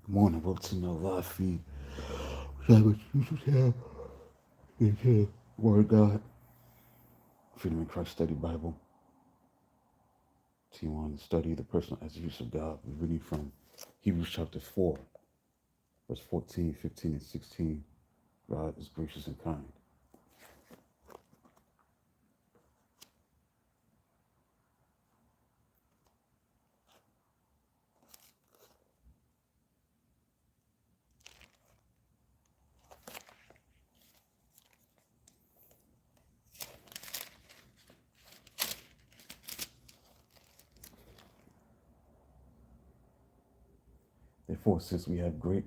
Good morning, welcome to another live feed. Like what you should have into Word of God, Freedom in Christ Study Bible. Team on to study the personal attributes of God. We're reading from Hebrews chapter 4, verse 14, 15, and 16. God is gracious and kind. Therefore, since we have great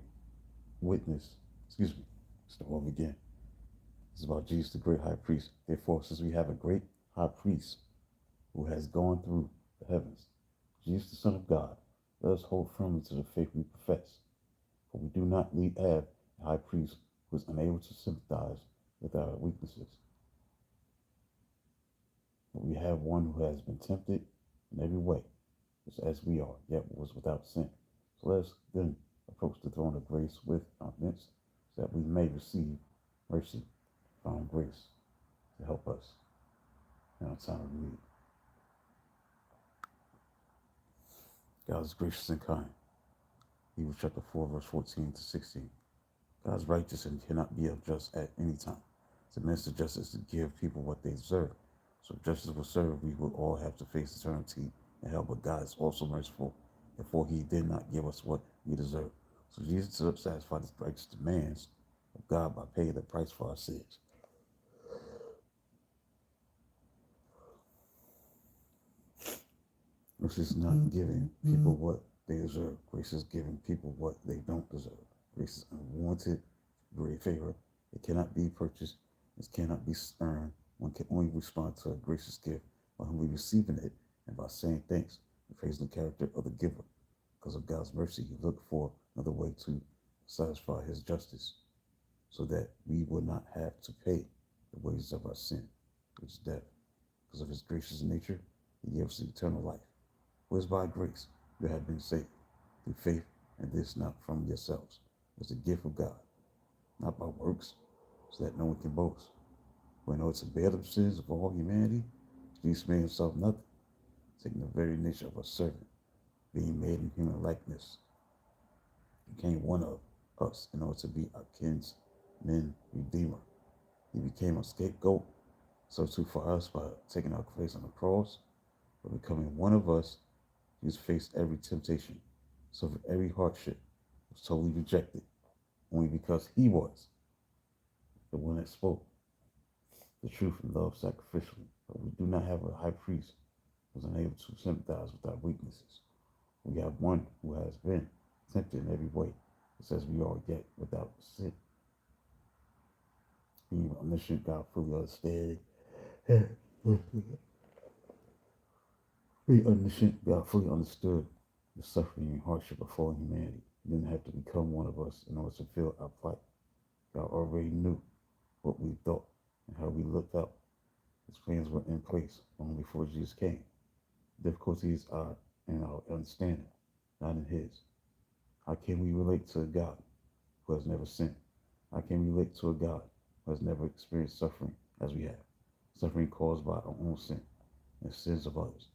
witness, excuse me, start over again. This is about Jesus, the great high priest. Therefore, since we have a great high priest who has gone through the heavens, Jesus, the Son of God, let us hold firmly to the faith we profess. For we do not have a high priest who is unable to sympathize with our weaknesses, but we have one who has been tempted in every way, just as we are, yet was without sin. So let us then approach the throne of grace with confidence, so that we may receive mercy, find grace to help us in our time of need. God is gracious and kind. Hebrews chapter 4, verse 14 to 16. God is righteous and cannot be unjust at any time. To administer justice to give people what they deserve. So if justice was served, we would all have to face eternity in hell. But God is also merciful, therefore He did not give us what we deserve. So Jesus satisfied the righteous demands of God by paying the price for our sins. Grace is not giving people what they deserve. Grace is giving people what they don't deserve. Grace is unwarranted, great favor. It cannot be purchased. It cannot be earned. One can only respond to a gracious gift by humbly receiving it and by saying thanks and praising the character of the giver. Because of God's mercy, He looked for another way to satisfy His justice so that we would not have to pay the wages of our sin, which is death. Because of His gracious nature, He gives us eternal life. For it is by grace you have been saved, through faith, and this not from yourselves. It's a gift of God, not by works, so that no one can boast. For in order to bear the sins of all humanity, Jesus made Himself nothing, taking the very nature of a servant, being made in human likeness. He became one of us in order to be our kinsman redeemer. He became a scapegoat, so too for us by taking our place on the cross, by becoming one of us. He's faced every temptation, suffered every hardship, was totally rejected, only because He was the one that spoke the truth and love sacrificially. But we do not have a high priest who is unable to sympathize with our weaknesses. We have one who has been tempted in every way, just as we are, yet without sin. Being omniscient, God fully understanding. Being omniscient, God fully understood the suffering and hardship of fallen humanity. He didn't have to become one of us in order to feel our plight. God already knew what we thought and how we looked out. His plans were in place long before Jesus came. Difficulties are in our understanding, not in His. How can we relate to a God who has never sinned? How can we relate to a God who has never experienced suffering as we have? Suffering caused by our own sin and sins of others.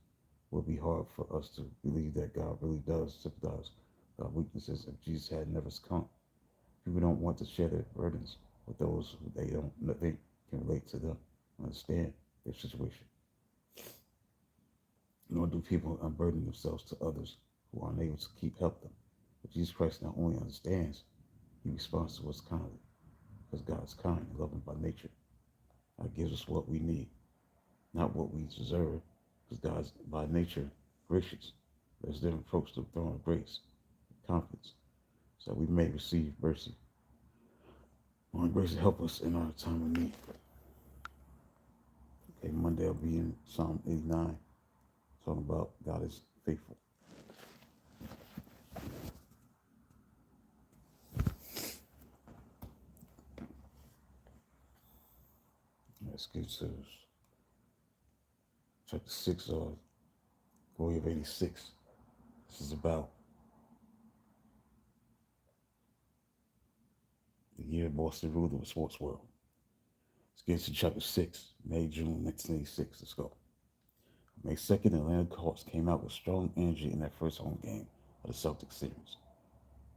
It would be hard for us to believe that God really does sympathize with our weaknesses if Jesus had never come. People don't want to share their burdens with those who they don't think can relate to them, understand their situation. Nor do people unburden themselves to others who are unable to help them. But Jesus Christ not only understands, He responds to us kindly, because God is kind and loving by nature. God gives us what we need, not what we deserve, because God is by nature gracious. Let us then approach the throne of grace with confidence, so that we may receive mercy. Lord, grace to help us in our time of need. Okay, Monday will be in Psalm 89, talking about God is faithful. Let's get to chapter 6 of Glory of 86. This is about the year Boston ruled the sports world. Let's get to chapter 6, May, June 1986. Let's go. May 2nd, the Atlanta Hawks came out with strong energy in their first home game of the Celtics series.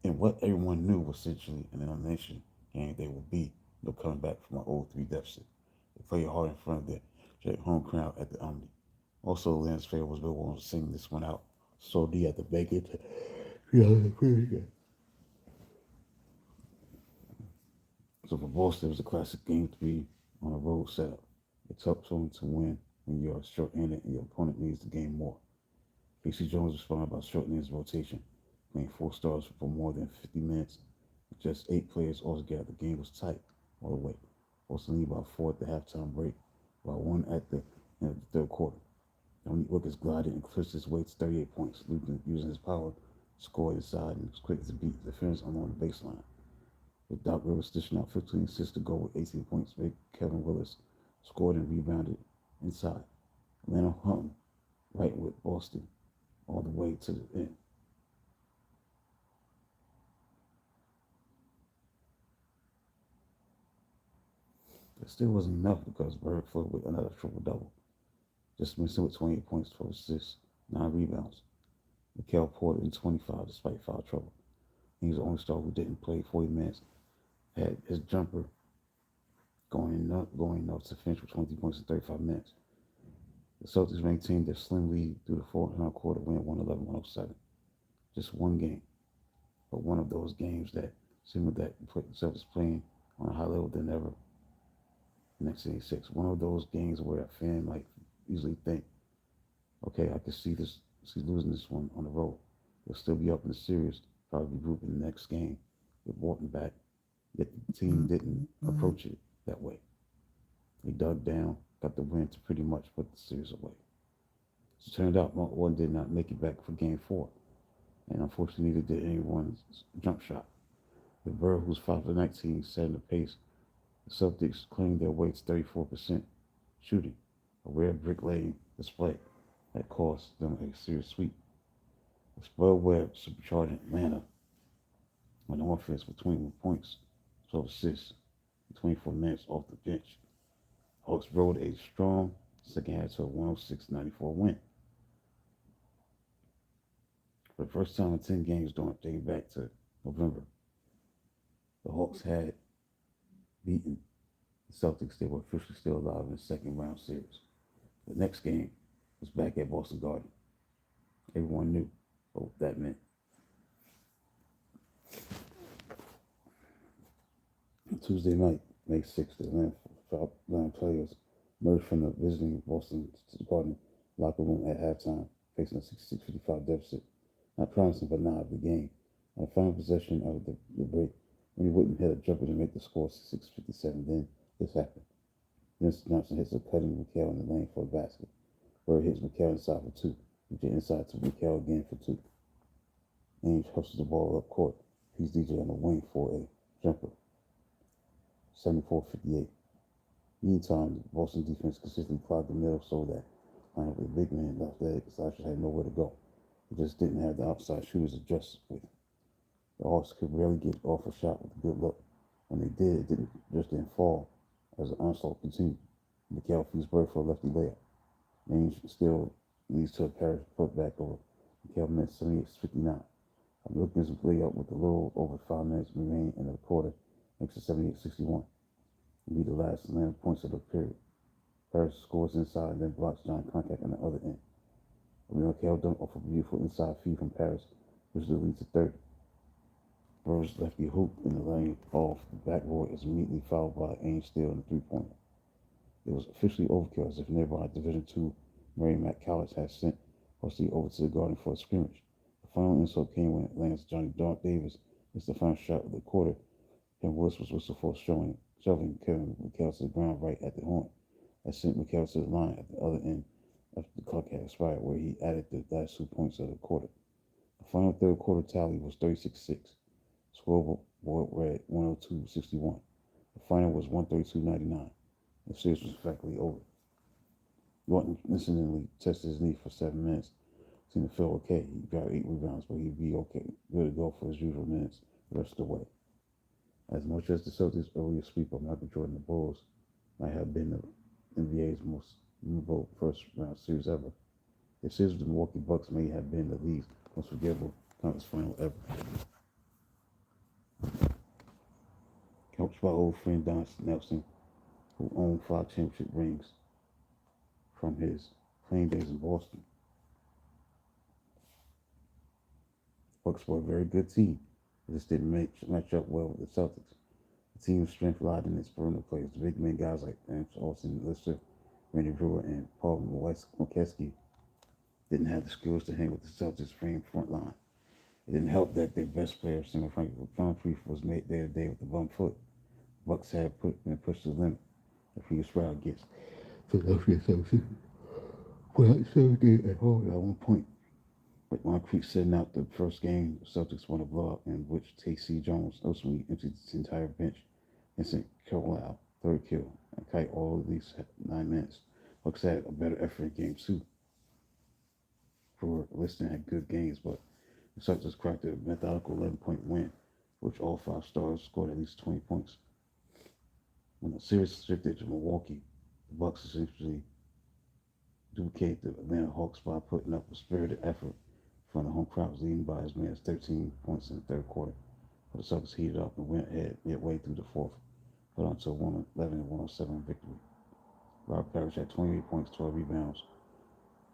In what everyone knew was essentially an elimination game, they would be no coming back from an 0-3 deficit. They played hard in front of their giant home crowd at the Omni. Also, Atlanta's favorite was Bill Walton singing this one out. So D at the bacon. So for Boston, it was a classic game 3 on a road setup. It's tough to win when you're short-handed and your opponent needs the game more. Casey Jones responded by shortening his rotation, playing 4 stars for more than 50 minutes. With just 8 players altogether, the game was tight all the way. Boston lead by 4 at the halftime break, while 1 at the end of the third quarter. Dominique Wilkins glided and clinched his way to 38 points, using his power to score inside and was quick to beat defenders along the baseline. With Doc Rivers dishing out 15 assists to go with 18 points, Big Kevin Willis scored and rebounded inside. Atlanta hung right with Boston all the way to the end. It still wasn't enough because Bird flowed with another triple-double. Just missing with 28 points, 12 assists, 9 rebounds. Mikal poured in 25 despite foul trouble. He was the only star who didn't play 40 minutes. Had his jumper going up to finish with 20 points in 35 minutes. The Celtics maintained their slim lead through the fourth and quarter, winning 111-107. Just one game, but one of those games that seemed that put the Celtics playing on a high level than ever in 1986. One of those games where a fan might easily think, okay, I could see losing this one on the road. They'll still be up in the series, probably group in the next game with Walton back. Yet the team didn't approach it that way. They dug down, got the win to pretty much put the series away. As it turned out, Walton did not make it back for game 4, and unfortunately neither did anyone's jump shot. With Bird, who's 5 for 19, setting the pace, the Celtics claimed their way to 34% shooting, a rare bricklaying display that cost them a serious sweep. The spoiled Webb supercharging Atlanta on offense with 21 points, 12 assists, and 24 minutes off the bench. Hawks rode a strong second half to a 106-94 win. For the first time in 10 games dating back to November, the Hawks had beaten the Celtics. They were officially still alive in the second round series. The next game was back at Boston Garden. Everyone knew what that meant. Tuesday night, May 6th, the Atlanta players emerged from the visiting Boston Garden locker room at halftime, facing a 66-55 deficit. Not promising, but not of the game. On the final possession of the break, when he wouldn't hit a jumper to make the score 66-57, then this happened. Vince Johnson hits a cutting Mikal in the lane for a basket. Bird hits Mikal inside for 2. He gets inside to Mikal again for 2. Ainge hustles the ball up court. He's DJ on the wing for a jumper. 74-58. Meantime, the Boston defense consistently clogged the middle so that lineup with a big man left leg, Sasha had nowhere to go. He just didn't have the outside shooters to adjust with. The Hawks could rarely get off a shot with a good look. When they did, it didn't fall as the onslaught continued. Mikal feeds Bird for a lefty layup. Range still leads to a Paris putback over. Mikal missed 78-59. Wilkins layup with a little over 5 minutes remaining in the quarter makes it 78-61. It'll be the last Atlanta points of the period. Paris scores inside and then blocks John Contact on the other end. Mikal dunked off a beautiful inside feed from Paris, which will lead to 30. Bird's lefty hoop in the lane off the backboard is immediately fouled by Ainge Steele in the three-pointer. It was officially overkill, as if nearby Division II Mary McCallus had sent Horsey over to the Garden for a scrimmage. The final insult came when Atlanta's Johnny Davis missed the final shot of the quarter, and Willis was whistled for shoving Kevin McCall to the ground right at the horn. That sent McCall to the line at the other end after the clock had expired, where he added the last 2 points of the quarter. The final third quarter tally was 36-6. Scoreboard read 102-61. The final was 132-99. The series was practically over. Walton incidentally tested his knee for 7 minutes. Seemed to feel okay. He got 8 rebounds, but he'd be okay, good to go for his usual minutes the rest of the way. As much as the Celtics' earlier sweep of Michael Jordan and the Bulls might have been the NBA's most memorable first round series ever, the series with the Milwaukee Bucks may have been the league's most forgettable conference final ever. Coached by old friend Don Nelson, who owned 5 championship rings from his playing days in Boston. Bucks were a very good team. It just didn't match up well with the Celtics. The team's strength lied in its perimeter players. The big men guys like Lance Austin, Lister, Randy Brewer, and Paul Mokeski didn't have the skills to hang with the Celtics' framed front line. It didn't help that their best player, Center Frank Moncrief, was made there today with a bum foot. Bucks had been pushed to the limit. The previous round against Philadelphia 76. Well, 78 at home at one point. With Moncrief sitting out the first game, the Celtics won a blowout in which T.C. Jones ultimately emptied his entire bench and sent Carlisle third kill and kite all of these 9 minutes. Bucks had a better effort in game two. For Liston had good games, but the Celtics cracked a methodical 11-point win, which all 5 stars scored at least 20 points. When the series shifted to Milwaukee, the Bucks essentially duplicated the Atlanta Hawks by putting up a spirited effort from the home crowd, leading by as many as 13 points in the third quarter. But the Celtics heated up and went ahead midway through the fourth, put on to a 111-107 victory. Rob Parrish had 28 points, 12 rebounds.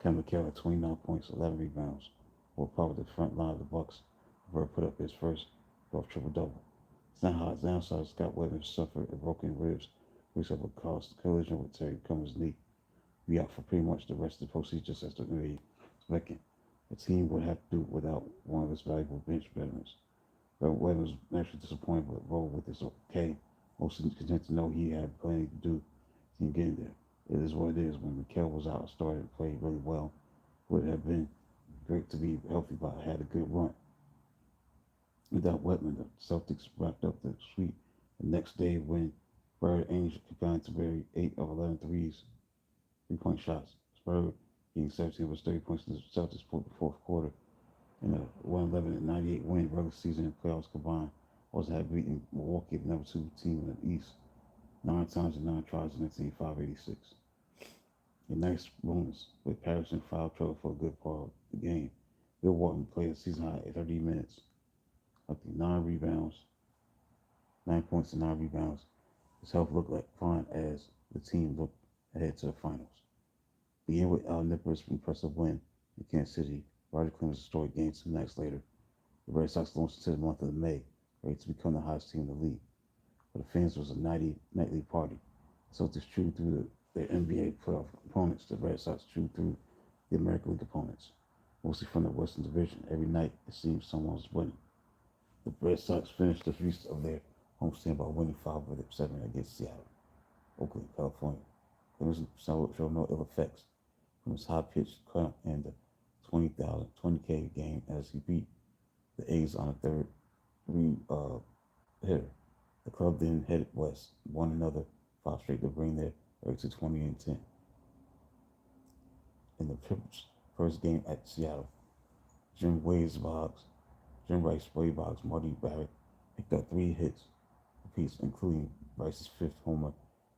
Kevin McHale had 29 points, 11 rebounds. While part of the front line of the Bucks, Bird put up his first golf triple-double. It's not hot. Downside, Scott Williams suffered a broken ribs, which of a caused collision with Terry Cummings' knee. Be out for pretty much the rest of the postseason, just as the NBA was expecting. The team would have to do without one of its valuable bench veterans. But Williams was naturally disappointed, but rolled with his okay. Mostly content to know he had plenty to do to get there. It is what it is. When Mikal was out, started and played really well. Would have been great to be healthy, but had a good run. Without Wetman, the Celtics wrapped up the sweep the next day when Bird and Angel combined to bury 8 of 11 threes, 3-point shots. Bird getting 17 was 30 points in the Celtics fourth quarter in a 111-98 win. Regular season and playoffs combined also had beaten Milwaukee, the number 2 team in the East, 9 times in 9 tries in 1985-86. A nice bonus with Parrish in foul trouble for a good part of the game. Bill Walton played a season high at 30 minutes, up to 9 rebounds, 9 points and 9 rebounds. His health looked like fine as the team looked ahead to the finals. Begin with Al Nipper's impressive win in Kansas City. Roger Clemens' historic game 2 nights later. The Red Sox launched into the month of May, ready to become the hottest team in the league. For the fans, it was a nightly party. The Celtics chewed through their NBA playoff opponents. The Red Sox chewed through the American League opponents, mostly from the Western Division. Every night, it seemed someone was winning. The Red Sox finished the feast of their homestand by winning 5 of their 7 against Seattle, Oakland, California. Clemens showed no ill effects from his high-pitched count and the 20K game as he beat the A's on a third hitter. The club then headed west, won another 5 straight to bring their record to 20-10. In the Trips' first game at Seattle, Jim Rice Wade Boggs, Marty Barrett picked up 3 hits apiece, including Rice's 5th homer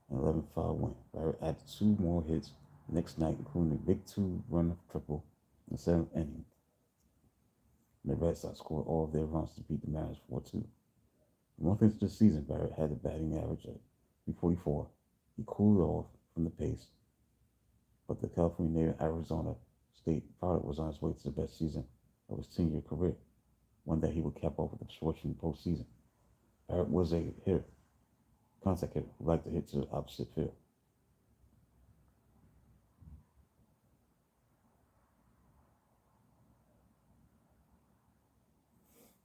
and 11-5 win. Barrett added 2 more hits the next night, including a big 2-run triple in the 7th inning. The Red Sox scored all of their runs to beat the Mariners 4-2. A month into the season, Barrett had a batting average of 344. He cooled off from the pace, but the California native Arizona State product was on his way to the best season of his 10-year career, one that he would cap off with a fortunate postseason. Barrett was a hitter, contact hitter, who liked to hit to the opposite field.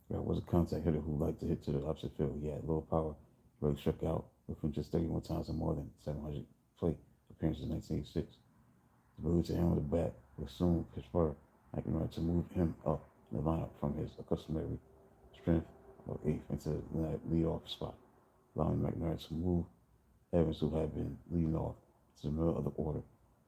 Barrett was a contact hitter who liked to hit to the opposite field. He had low power, really struck out within just 31 times and more than 700 plate appearances in 1986. The ability to handle the bat would soon Pittsburgh McNamara to move him up in the lineup from his customary strength of 8th into the leadoff spot, allowing McNamara to move Evans, who had been leading off, to the middle of the order,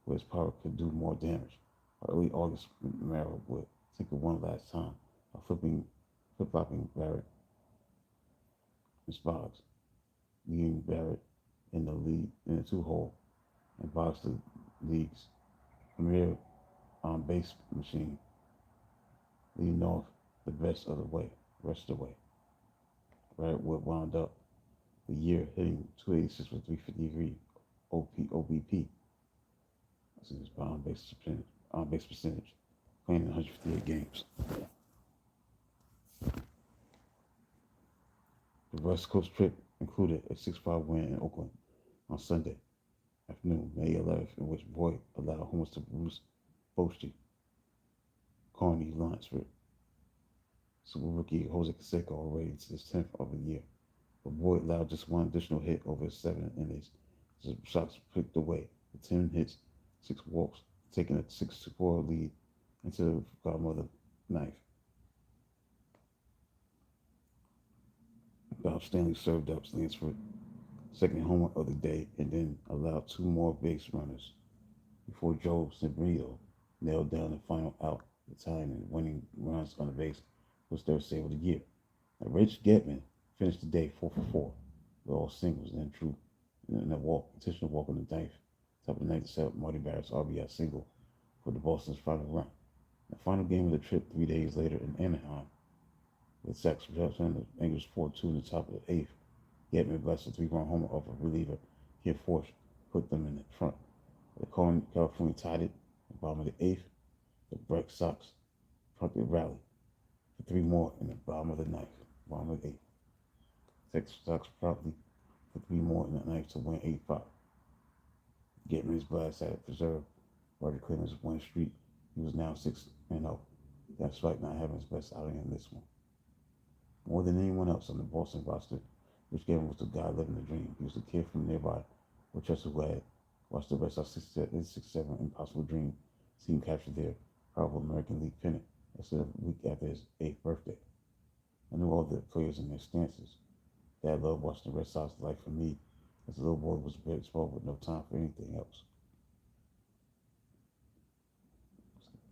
where his power could do more damage. By early August, McNamara would tinker one last time by flip-flopping Barrett Miss Boggs, leading Barrett in the lead in the two hole, and Boggs the league's premier on base machine, leading off the rest of the way. Barrett would wound up the year hitting 286 with 353 OBP. That's his on base percentage, playing in 158 games. The West Coast trip included a 6-5 win in Oakland on Sunday afternoon, May 11th, in which Boyd allowed homers to Bruce Bochy, Carney Lunsford, Super Rookie Jose Canseco already to his 10th of the year. But Boyd allowed just one additional hit over his 7 innings as the Sox picked away with 10 hits, 6 walks, taking a 6-4 lead into the bottom of the ninth. Bob Stanley served up Lansford second homer of the day and then allowed 2 more base runners before Joe Sembrino nailed down the final out, the tying and winning runs on the base was their save of the year. Now, Rich Getman finished the day 4 for 4 with all singles and true in a intentional walk on the ninth, top of the ninth to set up Marty Barrett's RBI single for the Boston's final run. The final game of the trip 3 days later in Anaheim, with Sox returning the Angels 4-2 in the top of the eighth. Getman blessed a 3-run homer off a reliever. He had forced put them in the front. The California tied it at the bottom of the eighth. The Red Sox promptly rallied for 3 more in the bottom of the ninth, bottom of the eighth. The Sox promptly for 3 more in the ninth to win 8-5. Getman's blast had preserved Roger Clemens' win streak. He was now 6-0, despite not having his best outing in this one. More than anyone else on the Boston roster, Rich Getman was the guy living the dream. He was the kid from nearby, Rochester, who had watched the Red Sox 6-7 impossible dream team capture their powerful American League pennant a week after his 8th birthday. I knew all the players and their stances. Dad loved watching the Red Sox. Life for me, as a little boy, was a bit spoiled with no time for anything else.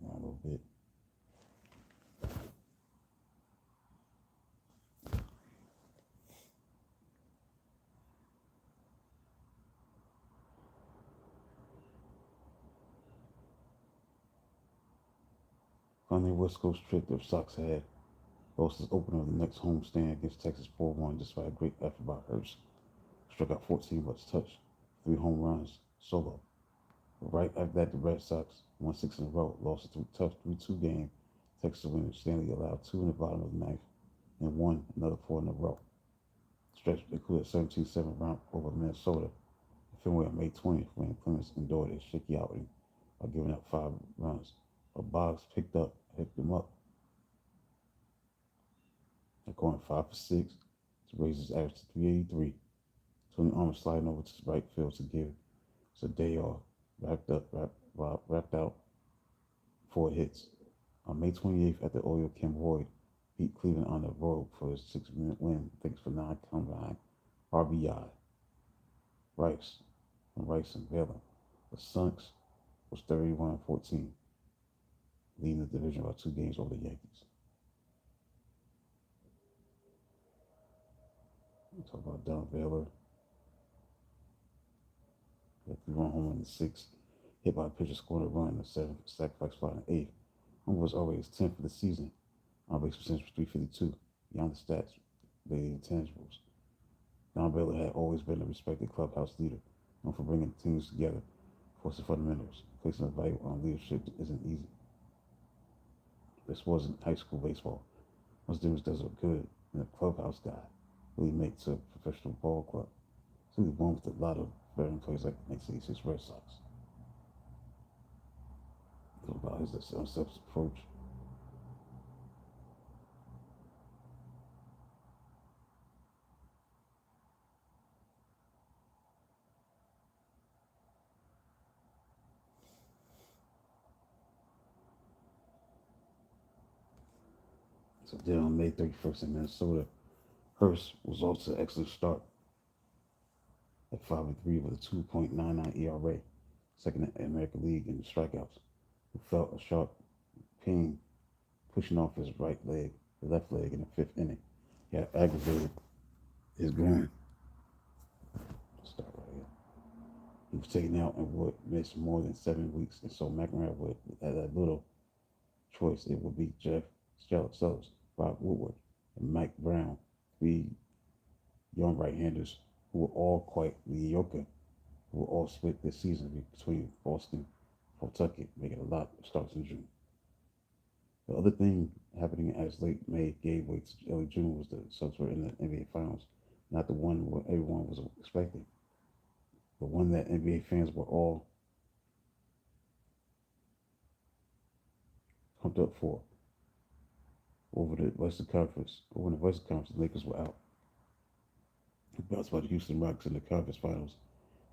A little bit. On their West Coast trip, the Sox had lost his opener of the next homestand against Texas 4-1 despite a great effort by Hurst. Struck out 14 but touched 3 home runs solo. But right after that, the Red Sox won 6 in a row, lost a tough 3-2 game. Texas winner Stanley allowed 2 in the bottom of the ninth and won another 4 in a row. The stretch included a 17-7 round over Minnesota at Fenway on May 20th when Clemens endured a shaky outing by giving up 5 runs. But Boggs picked him up, going 5 for 6 to raise his average to 383. Tony Armour sliding over to right field to give us a day off, wrapped out 4 hits. On May 28th, at the Oriole, Kim Boyd beat Cleveland on the road for his 6-minute win, thanks for 9 combined RBI. Rice and Vela. The Sox was 31-14. Leading the division by 2 games over the Yankees. We'll talk about Don Baylor. Got 3-run home in the 6th. Hit by a pitcher scoring a run in the 7th. Sacrifice fly in the 8th. Home was already his 10th for the season. On base percentage was 352. Beyond the stats, the intangibles. Don Baylor had always been a respected clubhouse leader, known for bringing teams together, forcing fundamentals. Placing a value on leadership isn't easy. This wasn't high school baseball. Most difference does look good in a clubhouse guy really make to a professional ball club. So he won with a lot of veteran players like the 1986 Red Sox. Talk about his self approach. So then on May 31st in Minnesota, Hurst was off to an excellent start at 5-3 with a 2.99 ERA, second in the American League in strikeouts, who felt a sharp pain pushing off his left leg in the 5th inning. He had aggravated is growing. Start right here. He was taken out and would miss more than 7 weeks, and so McNamara would have that little choice. It would be Jeff Sells, Bob Woodward, and Mike Brown, three young right-handers who were all quite mediocre, who were all split this season between Boston, Pawtucket, making a lot of starts in June. The other thing happening as late May gave way to early June was the Celtics were in the NBA Finals, not the one what everyone was expecting, the one that NBA fans were all pumped up for. Over the Western Conference, over the Western Conference, the Lakers were out. Bounced by the Houston Rockets in the conference finals,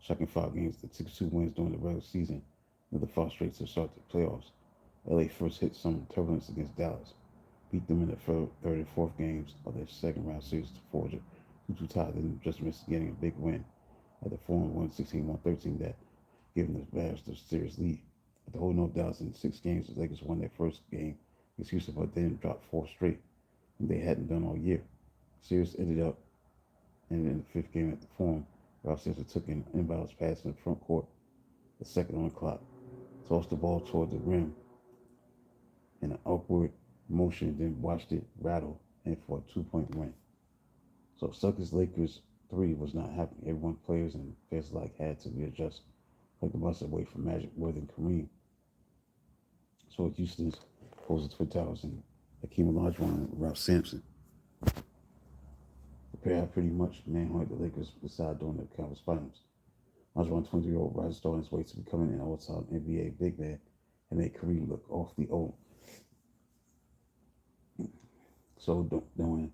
shocking 5 games to 6-2 wins during the regular season, another 5 straight to start the playoffs. LA first hit some turbulence against Dallas, beat them in the third and fourth games of their second round series to forge a 2-2 tie, then just missed getting a big win at the 4-1-16-1-13 that gave them the Bears the series lead. After holding off Dallas in 6 games, the Lakers won their first game against Houston, but then dropped 4 straight, and they hadn't done all year. The series ended up in the fifth game at the Forum. Ralph Sampson took an inbounds pass in the front court, the second on the clock, tossed the ball toward the rim in an upward motion, then watched it rattle in for a 2-point win. So Celtics Lakers 3 was not happening. Everyone, players and fans alike, had to readjust, like the bus away from Magic, Worth, and Kareem. So it's Houston's opposing Twin Towers and Hakeem Olajuwon and Ralph Sampson. The pair had pretty much manhunt the Lakers beside during the conference finals. Olajuwon, 23-year-old rising star on his way to becoming an all-time NBA big man, and made Kareem look awfully old. So during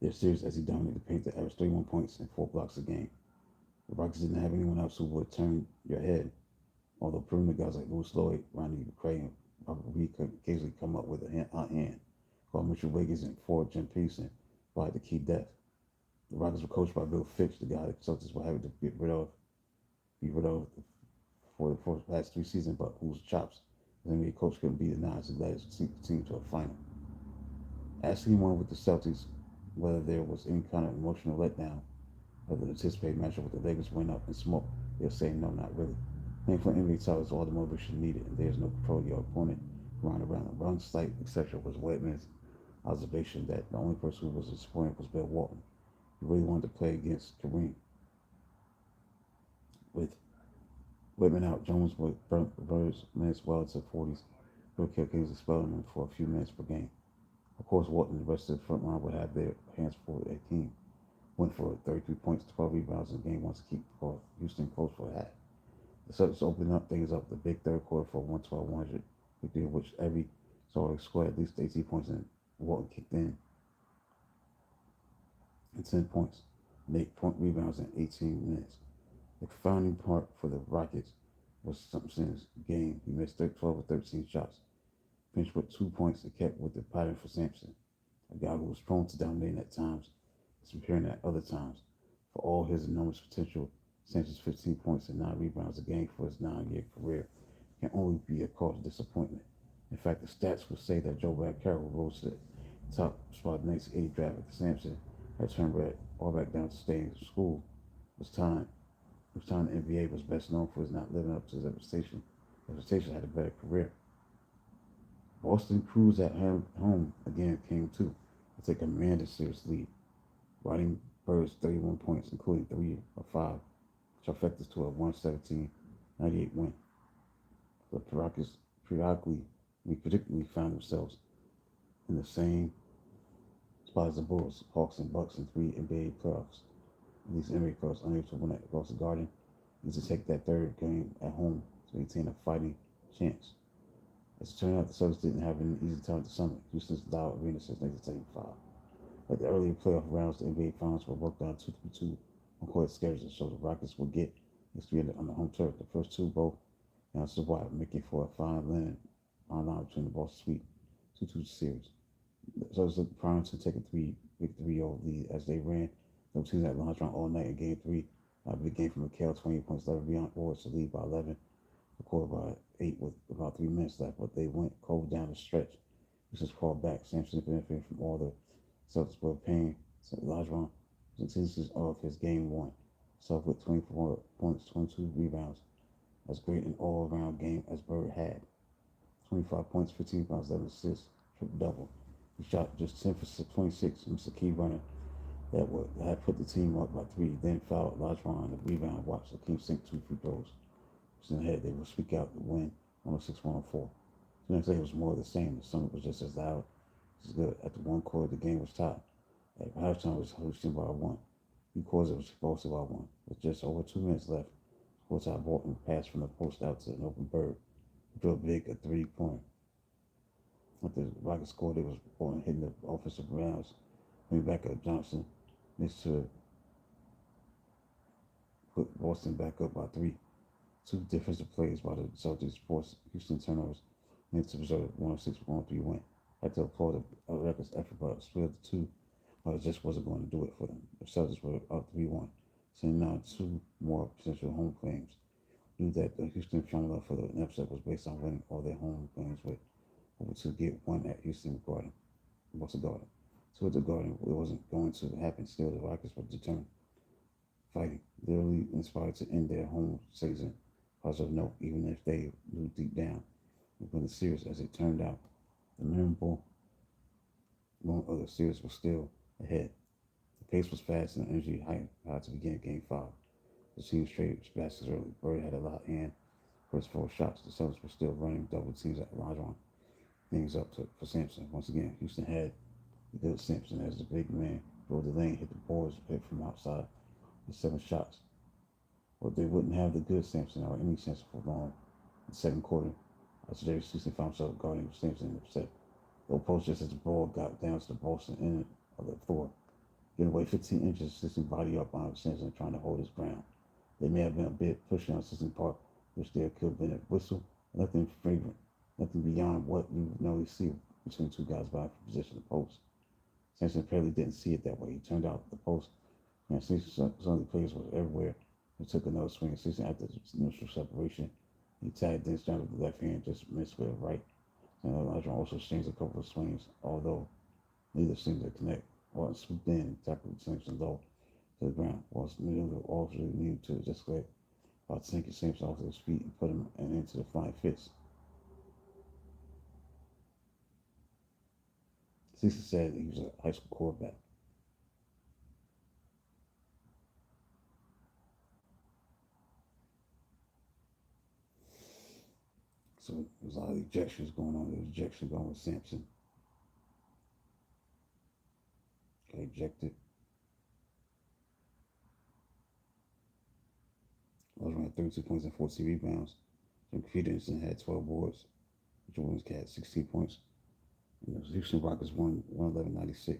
their series, as he dominated the paint, to average 31 points and 4 blocks a game. The Rockets didn't have anyone else who would turn your head, although perimeter guys like Louis Lloyd, Ronnie McCray, and Robert Reed could occasionally come up with a hot hand, while Mitchell Wiggins and forward Jim Peterson provided the key depth. The Rockets were coached by Bill Fitch, the guy that Celtics were having to be rid of for the past 3 seasons, but whose chops as an NBA coach couldn't be denied as he led his team to a final. Asking anyone with the Celtics whether there was any kind of emotional letdown of the anticipated matchup with the Lakers went up in smoke, they'll say no, not really. Playing for NBA title is all the motivation needed, and there's no control of your opponent around. One slight exception was Whitman's observation that the only person who was disappointed was Bill Walton. He really wanted to play against Kareem. With Whitman out, Jones would burn minutes well into the 40s. Bill kept Kings expelling him for a few minutes per game. Of course, Walton and the rest of the front line would have their hands full. Their team went for 33 points, 12 rebounds in the game once to keep Houston close for a half. The Celtics opened up things up the big third quarter for 112-100 victory, in which every Celtics scored at least 18 points, and Walton kicked in and 10 points, and 8 point rebounds in 18 minutes. The confounding part for the Rockets was Simpson's game. He missed 12 or 13 shots, finished with 2 points, and kept with the pattern for Sampson, a guy who was prone to dominating at times, disappearing at other times. For all his enormous potential, Sampson's 15 points and 9 rebounds a game for his 9-year career can only be a cause of disappointment. In fact, the stats would say that Joe Carroll rose to the top spot in the 1980 draft after Sampson had turned all back down to stay in school. It was time the NBA was best known for his not living up to his expectation. Had a better career. Boston cruised at home again came too to take a commanding series lead, riding Bird's 31 points, including 3 of 5, trifectas to a 117-98 win. The Rockets predictably found themselves in the same spot as the Bulls, Hawks, and Bucks in 3 NBA playoffs. These NBA playoffs, unable to win across the Garden, need to take that third game at home to maintain a fighting chance. As it turned out, the Celtics didn't have an easy time at the summit. Houston's loud arena since 1975. Like the earlier playoff rounds, the NBA Finals were worked on 2-2 on-court schedules to show the Rockets would get history on the home turf. The first two both announced the wire, making for a fine linen online between the Boston Sweep 2-2 series. The Celtics looked primed to take a big 3-0 lead as they ran the teams at launch round all night in Game 3. A big game from McHale, 20 points left beyond Warriors to lead by 11. The quarter by 8 with about 3 minutes left, but they went cold down the stretch. This was called back. Sampson benefited from all the Celtics were paying Olajuwon Statistics of his game one. Started with 24 points, 22 rebounds. As great an all-around game as Bird had. 25 points, 15 rebounds, 11 assists, triple double. He shot just 10 for 26, missed a key runner that would had put the team up by three. Then fouled Lajon on the rebound. Watched the Kings sink two free throws. In the head, they would speak out the win 106-104. The next day it was more of the same. The sun was just as loud, as good. After one quarter, the game was tied. At halftime, it was hosting by one. Three quarters, it was explosive by one. With just over 2 minutes left, Courtside Bolton passed from the post out to an open Bird. He drew a big a three-point. After the Rockets scored, it was Bolton hitting the offensive rounds. Bring back up Johnson missed to put Boston back up by three. Two defensive plays by the Celtics forced Houston turnovers and to reserve 106-103 win. Had to applaud the Raptors' effort, but split the two, but it just wasn't going to do it for them. The Celtics were up 3-1, sending now two more potential home games. Knew that the Houston formula for the upset was based on winning all their home games with over to get one at Houston Garden, Boston Garden. So at the Garden, it wasn't going to happen. Still, the Rockets were determined, fighting, literally inspired to end their home season. Positive note, even if they knew deep down within the series, as it turned out, the memorable one of the series was still ahead. The pace was fast and the energy high to begin Game 5. The team traded baskets early. Bird had a lot in first four shots. The Celtics were still running double teams at Lajon. Things up for Sampson. Once again, Houston had the good Sampson as the big man drove the lane, hit the boards, hit from outside with 7 shots. But they wouldn't have the good Sampson or any Sampson for long. In the second quarter, as James Houston found himself guarding Sampson in the set. Low post just as the ball got down to the Boston end of the floor. Getting away 15 inches, Houston body up on Sampson trying to hold his ground. They may have been a bit pushing on Houston part, which there could have been a whistle, nothing fragrant, nothing beyond what you normally see between two guys vying for position of the post. Sampson apparently didn't see it that way. He turned out the post, and some of the players were everywhere. He took another swing, and Houston after the initial separation, he tagged Dennis Johnson with the left hand, just missed with the right. And Elijah also exchanged a couple of swings, although neither seemed to connect. Walton swooped in and tackled Sampson low to the ground, whilst Neal also needed to just let about sinking Sampson off his feet and put him into the flying fist. Cecil said he was a high school quarterback. So there was a lot of ejections going on. There was ejection going with Sampson. Got ejected. Rose had 32 points and 14 rebounds. Jim Peterson had 12 boards. Richard Williams had 16 points. And the Houston Rockets won 111-96.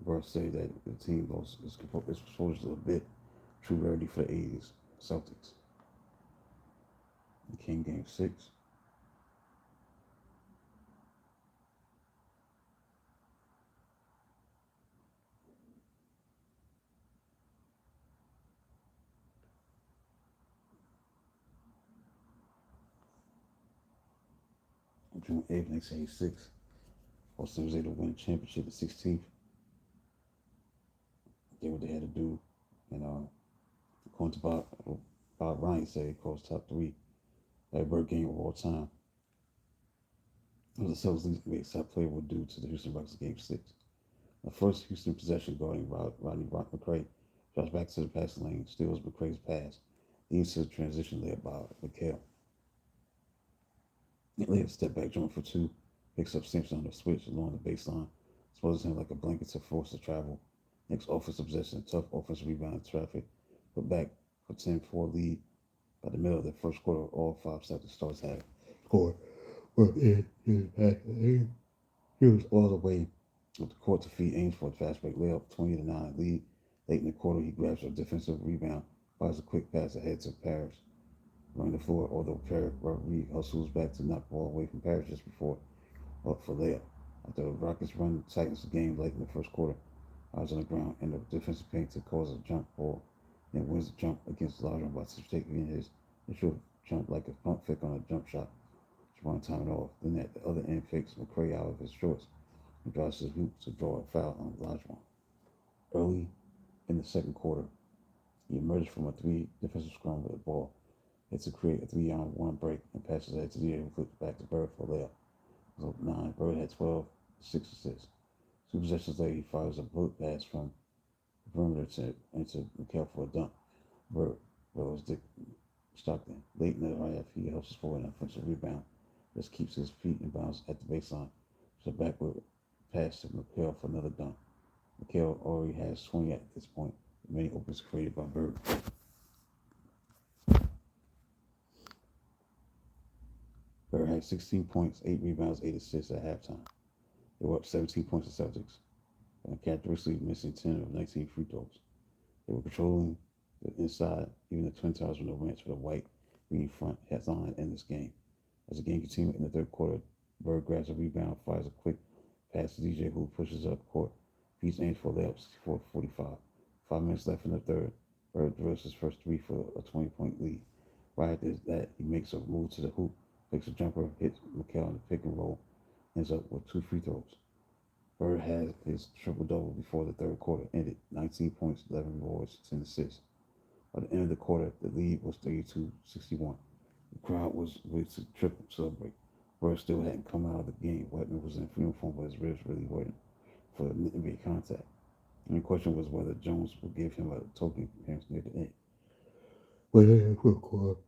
Burr said that the team lost its exposure to a bit true rarity for the 80s Celtics. It came Game 6. June 8th, 1986. Boston was able to win the championship the 16th. Did what they had to do. And according to Bob Ryan said he calls top 3 Bird game of all time. It was the Celtics least makes that player would do to the Houston Rockets Game 6. The first Houston possession guarding Rodney McCray drops back to the passing lane, steals McCray's pass, leads to the transition led by McHale. Later, step back jumper for 2, picks up Simpson on the switch along the baseline, exposes him like a blanket to force the travel. Next offensive possession, tough offensive rebound in traffic, put back for 10-4 lead. By the middle of the first quarter, all 5 Celtics stars had scored. But he was all the way with the court to feed Ames for a fast break layup, 20-9 lead. Late in the quarter, he grabs a defensive rebound, fires a quick pass ahead to Parrish. Running the floor, although Rodriguez hustles back to knock the ball away from Parrish just before up for layup. After the Rockets run tightens the game late in the first quarter, eyes on the ground and the defensive paint to cause a jump ball, then wins the jump against Lajon by taking his initial jump like a pump fake on a jump shot. Javon time it off. Then at the other end fakes McCray out of his shorts. He drives to the hoop to draw a foul on Olajuwon. Early in the second quarter, he emerged from a three defensive scrum with the ball. Had to create a 3-on-1 break and passes ahead to the who flipped back to Bird for a layup. So 9. Bird had 12, 6 assists. 2 possessions later, he fires a bullet pass from the perimeter into McHale for a dunk. Bird was Dick Stockton. Late in the half, he helps us forward an offensive rebound. Just keeps his feet in bounds at the baseline. So backward pass to McHale for another dunk. McHale already has 20 at this point. Many opens created by Bird. Bird had 16 points, 8 rebounds, 8 assists at halftime. They were up 17 points to Celtics, and characteristically missing 10 of 19 free throws. They were controlling the inside, even the Twin Towers with no ranch with a white green front headline in this game. As the game continued in the third quarter, Bird grabs a rebound, fires a quick pass to DJ, who pushes up court, beats aims for a layup, 64-45. 5 minutes left in the third. Bird drills his first three for a 20-point lead. Right after that, he makes a move to the hoop, takes a jumper, hits McHale in the pick and roll, ends up with 2 free throws. Bird had his triple-double before the third quarter ended, 19 points, 11 boards, 10 assists. By the end of the quarter, the lead was 32-61. The crowd was ready to triple celebrate. Bird still hadn't come out of the game. Wetman was in uniform, but his ribs really hurting for the NBA contact. And the question was whether Jones would give him a token appearance near the end. But yeah, for a quarter.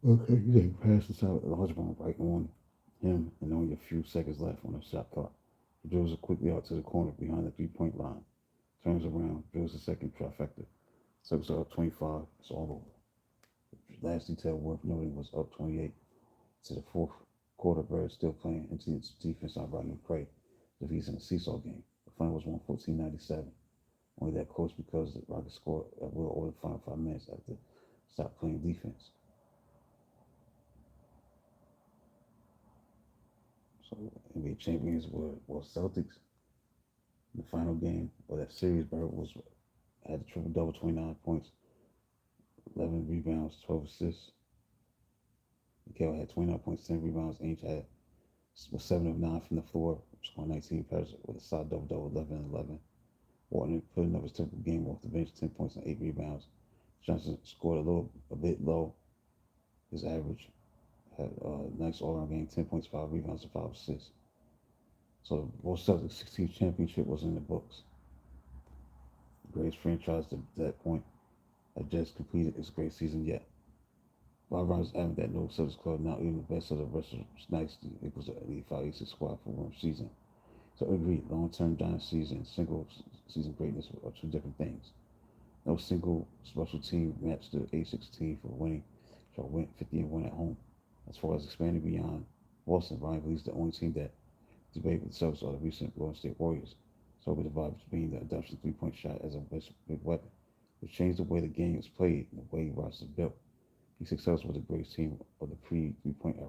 Okay, he then passed inside the large bomb right on him, and only a few seconds left on the shot clock. He drills it quickly out to the corner behind the 3-point line. Turns around, drills the second trifecta. Celtics are up 25. It's all over. The last detail worth noting was up 28 to the fourth quarter. Bird still playing intense defense on Rodney Craig. Defeats in a seesaw game. The final was 114-97. Only that close because the Rockets scored a little over the final 5 minutes after stopped playing defense. So NBA champions were Celtics. In the final game of that series, Bird had a triple double, 29 points, 11 rebounds, 12 assists. McHale had 29 points, 10 rebounds. Ainge was 7 of 9 from the floor, scoring 19 passes with a solid double-double, 11 and 11. Walton putting up his typical game off the bench, 10 points and 8 rebounds. Johnson scored a bit low. His average had a nice all-around game, 10 points, 5 rebounds, and 5 assists. So the Boston Celtics 16th championship was in the books. The greatest franchise to that point had just completed its great season yet. Bob Ryan's adamant that no Celtics club, not even the best of the rest of the dynasty, equals the 85-86 squad for one season. So agreed, long-term dynasties and single-season greatness are two different things. No single special team matched the 86 team for winning, so went 50-1 at home. As far as expanding beyond Boston, Ryan believes the only team that debate with the Celtics are the recent Golden State Warriors. So with the vibes being the adoption three-point shot as a big weapon, which changed the way the game is played and the way rosters built. He successful with the greatest team of the pre-3-point era,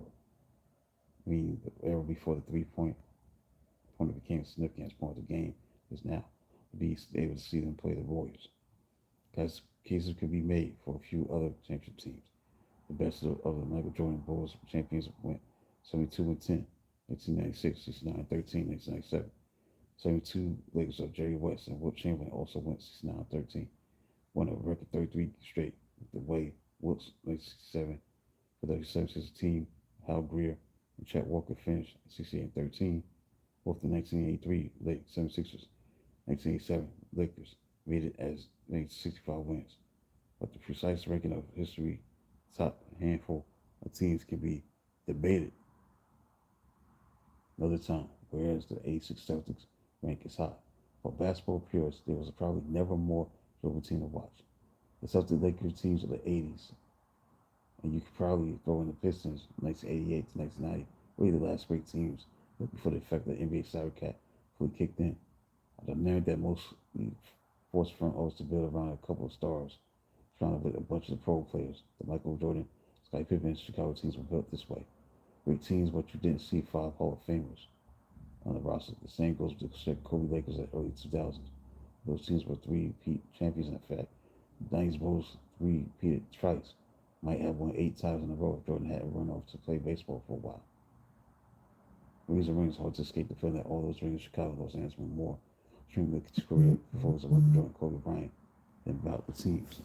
meaning the era before the three-point became a significant part of the game is now. To be able to see them play the Warriors. As cases could be made for a few other championship teams. The best of the Michael Jordan Bulls champions went 72-10, 1996, 69-13, 1997. 72 Lakers of Jerry West and Wilt Chamberlain also went 69-13. Won a record 33 straight with the way Wilt's 1967 for the 76 team, Hal Greer and Chet Walker finished 68-13. Both the 1983 late 76ers, 1987 Lakers made it as 65 wins. But the precise ranking of history top handful of teams can be debated another time, whereas the 86 Celtics rank is high. For basketball purists, there was probably never more enjoyable team to watch. The Celtics Lakers teams of the 80s, and you could probably throw in the Pistons, 1988 to 1990, really the last great teams before the effect of the NBA salary cap fully kicked in. The narrative that most forced front office to build around a couple of stars, trying to put a bunch of pro players. The Michael Jordan, Scottie Pippen, Chicago teams were built this way. Great teams, but you didn't see 5 Hall of Famers on the roster. The same goes with the Kobe Lakers at early 2000s. Those teams were 3-peat champions, in fact. The 90s Bulls 3-peated twice. Might have won 8 times in a row if Jordan hadn't run off to play baseball for a while. Rings and rings, hard to escape the feeling that all those rings, Chicago, Los Angeles, were more extremely career before it was Jordan, Kobe Bryant, than about the teams.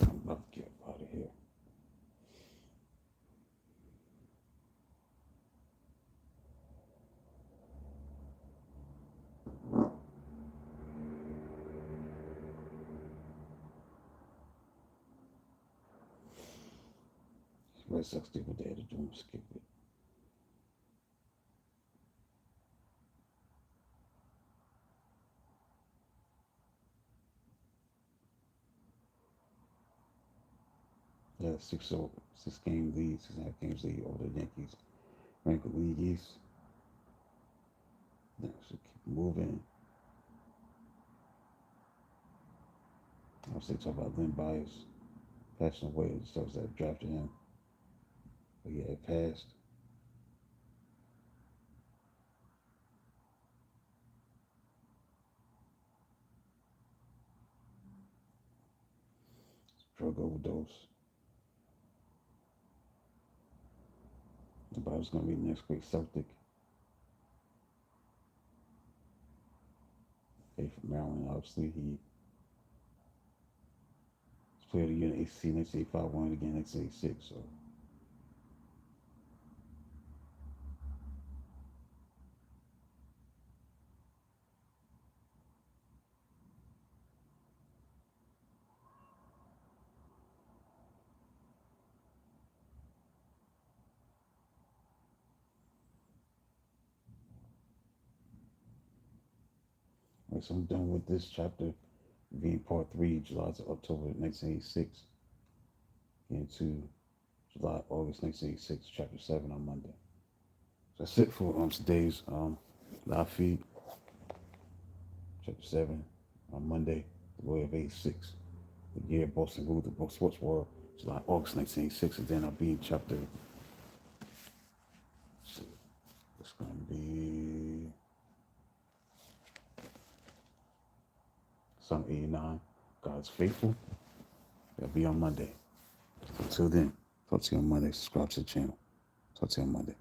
I'm about to get out of here. Red Sox people there to do skip it. Yeah, 6 game lead, 6.5 games lead over the Yankees. Ranked the league East. Now should keep moving. I was talking about Lynn Byers passing away and stuff that drafted him. But yeah, it passed. Drug overdose. Byers gonna be the next great Celtic. Hey, from Maryland, obviously he played of the year in ACC 1985, won it again 1986. So right, so I'm done with this chapter being part 3, July to October 1986. Into July, August 1986, chapter 7 on Monday. So that's it for today's live feed. Chapter 7 on Monday, the Lawyer of 86. The year Boston ruled the sports world, July, August 1986. And then I'll be in chapter, it's going to be Psalm 89. God's faithful. That'll be on Monday. Until then, talk to you on Monday. Subscribe to the channel. Talk to you on Monday.